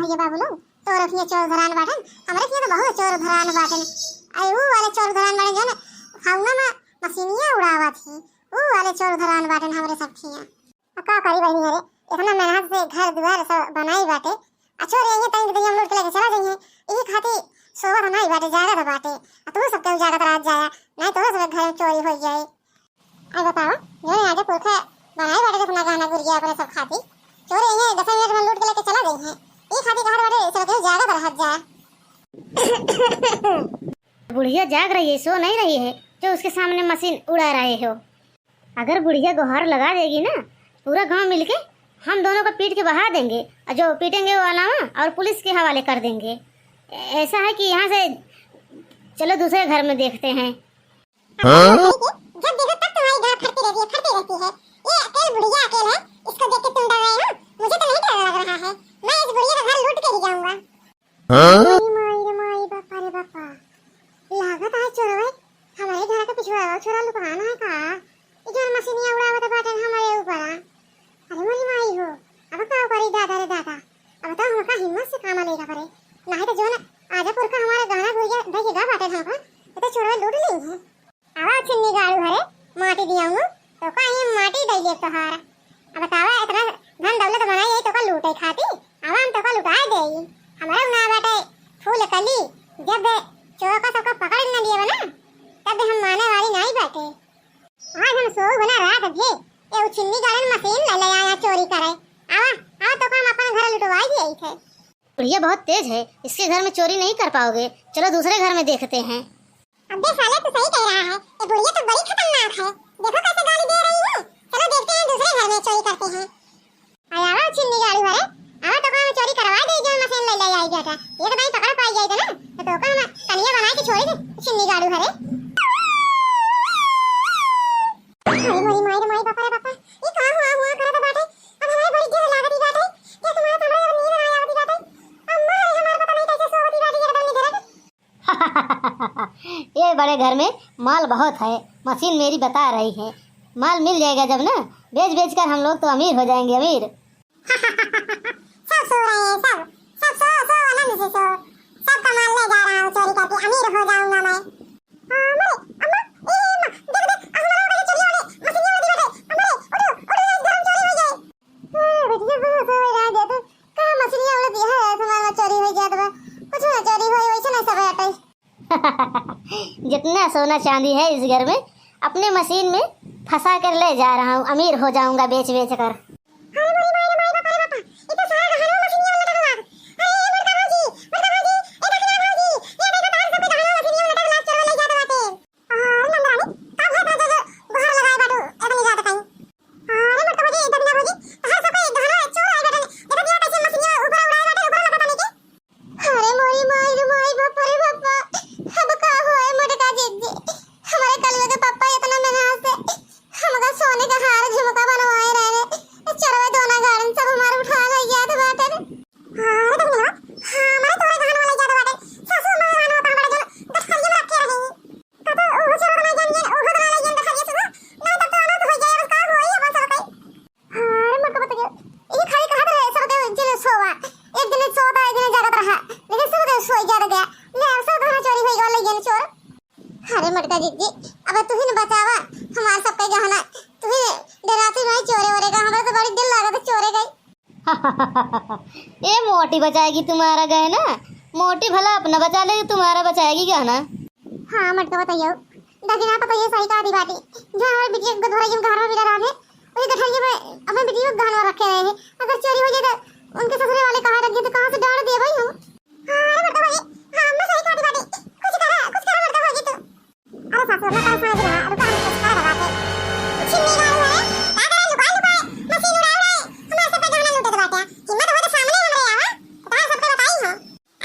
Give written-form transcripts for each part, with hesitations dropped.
भैया बाबू लोग तो रखिए चोर धरान बाटन हमरे किए तो बहुत चोर धरान बाटन आई वो वाले चोर धरान बाटन जो ना खाऊंगा मैं मशीनियां उड़ावा थी वो वाले चोर धरान बाटन हमरे सब थिया का करी बहनी अरे इतना मेहनत से घर द्वार सब बनाई बाटे अचोर ये तंग दे हम लोग के लेके चला जाइए यही खाती सोवा तो नहीं बाटे जागा तो बाटे तू सब के जागा तो रात जाया नहीं तो सब घर में चोरी हो जाए आई बताओ जो आगे पुरखा बनाई बाटे अपना गाना गुड़िया अपने सब खाती चोर ये 10 मिनट में लूट के लेके चला गई है ये खाती घर बाटे सब के जागा तो रात जाया बुढ़िया जाग रही है सो नहीं रही है जो उसके सामने मशीन उड़ा रहे हो। अगर बुढ़िया गुहार लगा देगी ना पूरा गांव मिलके हम दोनों को पीट के बहा देंगे और जो पीटेंगे वो अलावा और पुलिस के हवाले कर देंगे। ऐसा है कि यहाँ से चलो दूसरे घर में देखते हैं। जब देखो तब तुम्हारी गांव फटती रहती है ये अकेले बुढ़िया अकेले है इसको देख के तुम डर रहे हो मुझे तो नहीं डर लग रहा है मैं इस बुढ़िया का घर लूट के ही जाऊंगा। माई बापा रे बापा लागत है चोर भाई हमारे घर का पिछवाड़ा छोरा लुकाना है का ये जो मशीनियां उड़ावत बाटन हमारे ऊपर अरे मोरी माई हो अब का करी दादा रे दादा अब तो हमका हिम्मत से काम लेगा पड़े नहीं तो जो ना आजा पुर का हमारा गाना गुड़िया देखेगा बाटन हमका तो चोर लूट ली है आवा छिन्नी गाड़ू हरे माटी दियाऊं तो का ये माटी दई ले तोहार अब बतावा इतना धन दौलत बनाई है तो का लूटे खाती आवाम तो का लुटा देई हमारा ना बाटे फूल कली जब चोर का सबका पकड़ न लिया ना तब हम माने वाली नहीं बैठे आज हम सो बना रात भे ये छिन्नी गाड़न मशीन ले आया चोरी करे आवा तो हम अपन घर लुटवाई दिए थे। बुढ़िया बहुत तेज है इसके घर में चोरी नहीं कर पाओगे चलो दूसरे घर में देखते हैं। अबे साले तू सही कह रहा है ये बुढ़िया तो बड़ी खतरनाक है देखो कैसे गाली दे रही है चलो देखते हैं दूसरे घर में चोरी करते हैं। आया छिन्नी गाड़ी वाले आवा तो हम चोरी करवा दे जो मशीन ले आई बेटा ये तो नहीं पकड़ पाई जाए ना तो का हम कनिया बना के छोड़ दे छिन्नी गाड़ी हरे अरे मोरी माई बापा रे बापा ये का हुआ करत बाटे अब हमारे बड़ी देर लागती बाटे क्या तुम्हारा कमरा में नींद आया होती बाटे अम्मा हमारा पता नहीं कैसे सोती बाटे एकदम निधर ये बड़े घर में माल बहुत है मशीन मेरी बता रही है माल मिल जाएगा जब ना बेच बेच कर हम लोग तो अमीर हो जाएंगे अमीर। सब सो रहे हैं सब सो आनंद से सो सब का माल ले जा रहा हूँ चोरी करके अमीर हो जाऊंगा मैं। अम्मा देख हमारा वाले चोरी वाले मशीन वाले अम्मा उठो गरम चोरी हो जाए बेटिया बहुत हो रहा है तो का मशीन वाले भी है तुम्हारा चोरी हो जाए तो कुछ ना चोरी हो वैसे ना सब हटाई जितना सोना चांदी है इस घर में अपने मशीन में फंसा कर ले जा रहा हूँ अमीर हो जाऊंगा बेच बेच कर। अरे मोरी माई बापा रे बापा ये तो सारा गहना मशीन वाला लगा अरे मरका भाजी ये देखना भाजी ये देखो तार सब गहना मशीन वाला लगा चोर ले जाते बाटे नंदरानी का भात जो बाहर लगाए बाटू एकदम जात कहीं अरे मरका भाजी देखना भाजी तार सब गहना चोर आए बाटे देखो दिया कैसे मशीन ऊपर उड़ाए बाटे ऊपर लगा पानी के अरे मोरी माई बापा रे बापा अब का होए मरका जीजी हमारे कलवे के पापा इतना मेहनत से हमका सोने का हार झुमका बनवाए रहे चरवे दोना गार्डन सब हमारे उठा ले गया था बाटे हां तो ना हमारे थोड़े गाना वाले जाते बाटे सासू मां गाना होता हमारे जो दखलिए में रखे रहे तब ओ चोर बना जान ओ बना ले जान दखलिए तो नहीं तब तो ना तो हो जाए बस का होई अपन सब कई हां मत बता के ये खाली कहा रहे सब के जिन सोवा एक दिन सोता एक दिन जागत रहा लेकिन सब के सोई जा गया ले सब घर चोरी होई गल ले चोर। अरे मटका जीजी अब तू ही न बचावा हमार सब के गहना तू ही डराती नहीं चोरे वोरे का हमरा तो बड़ी दिल लागत चोरे गई ये मोटी बचाएगी तुम्हारा गहना मोटी भला अपना बचा लेगी तुम्हारा बचाएगी गहना। हां मटका बताइयो दागिना तो ये सही कहा दी बाटी जो हमारे बिटिया को धोरा जिन घर में भी डरा है उसे गठरिए में अपने बिटिया को गहना रखे रहे हैं अगर चोरी हो जाए तो उनके ससुरे वाले कहां रख दिए तो कहां से डाल दे भाई हम। हां मटका भाई हां मैं सही कहा दी बाटी कुछ कर मटका भाई तू अरे सासू मैं काय समझ रहा रुका हम कुछ कर रहा है छिन्नी गाड़ी है दादा लुका मशीन उड़ा रहा है हमारे सब पे गहना लूटे तो बाटे हिम्मत हो तो सामने हमरे आवा तार सबको बताई हो।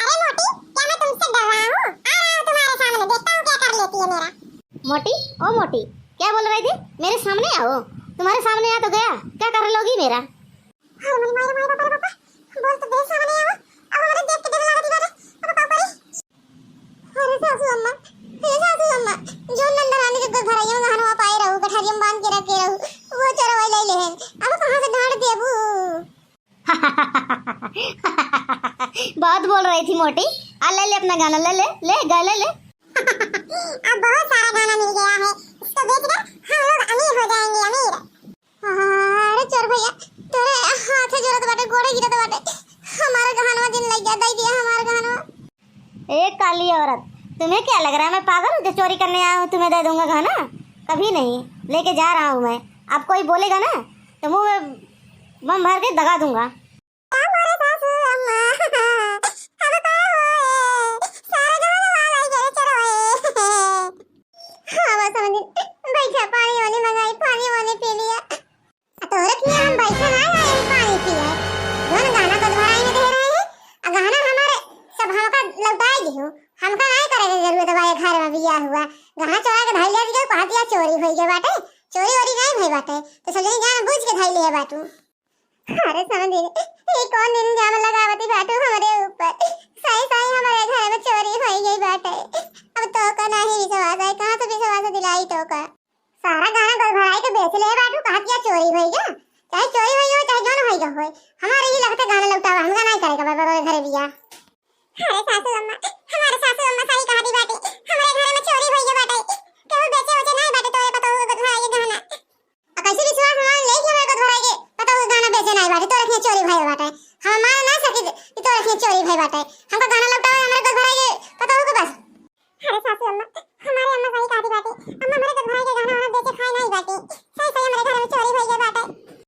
अरे मोटी क्या मैं तुमसे डर रहा हूं आ रहा हूं तुम्हारे सामने देखता हूं क्या कर लेती है मेरा। मोटी ओ मोटी क्या बोल रही थी मेरे सामने आओ तुम्हारे सामने आ तो गया क्या कर लोगी मेरा। हां माई बापा रे बापा बोल तो दे सामने आओ अब हमारे देख के डर लगती बाटे अब का करी। अरे सासू अम्मा जो नंदरानी के घरैया में गहनवा पाए रहू गठरिया में बांध के रखे रहू वो चरवाई ले ले अब कहां से ढांड देबू। बहुत बोल रही थी मोटी। आ ले ले अपना गाना, ले ले ले गा ले ले। अब बहुत सारा गाना मिल गया है, इसको बेचकर हम लोग अमीर हो जाएंगे, अमीर। अरे चोर भैया, तेरे हाथ जोड़त बाटे, गोड़े गिरत बाटे, हमारा गहनवा दिन लग गया, दे दिया हमारा गहनवा। एक काली औरत, तुम्हें क्या लग रहा है मैं पागल हूँ जो चोरी करने आया हूँ तुम्हें दे दूंगा गहना? कभी नहीं, लेके जा रहा हूँ मैं। अब कोई बोलेगा ना तो मुंह में बम भर के दगा दूंगा। हमारे सासू अम्मा अब का होए, सारा गहनवा लाई गए चरोए। हाँ बस समझ, बैठा पानी वाली मंगाई, पानी वाली पी लिया। तो रखिए हम बैठा ना आए, पानी पिया। जोन गाना को भराई में दे रहे हैं, आ गाना हमारे सब हमका लौटाएगी हो, हमका नहीं करे जरूरत बा घर में बिया हुआ। गाना चोरा के धइले दियो, कहतिया चोरी होई गए बाटे, चोरी वोरी नहीं भई बाटे, तो सब जनी जान बुझ के धइले है बाटू। अरे समझ ये कौन इल्जाम लगावती बाटू हमारे ऊपर, सही सही हमारे घर में चोरी होई गई बाटे। अब तो का नहीं विश्वास है, कहां से विश्वास दिलाई तो का? सारा गाना गल भराई के बेच ले बाटू, कहतिया चोरी होई गया, चाहे चोरी होई हो चाहे जोन होई हो, हमारे ही लगता गाना लौटावा, हमका नहीं करेगा बाबा रे घर बिया। अरे सासू अम्मा, हमारे सासू अम्मा सही कहा दी बाटे, हमारे घर में चोरी होई गई बाटे, केहू बेचे वचे नहीं बाटे, तो ये बताओ गद भराई के गाना आ कैसे विश्वास मान ले कि हमारे गद भराई के बताओ गाना बेचे नहीं बाटे, तो रखिए चोरी भई बाटे। हम मान ना सके कि तो रखिए चोरी भई बाटे,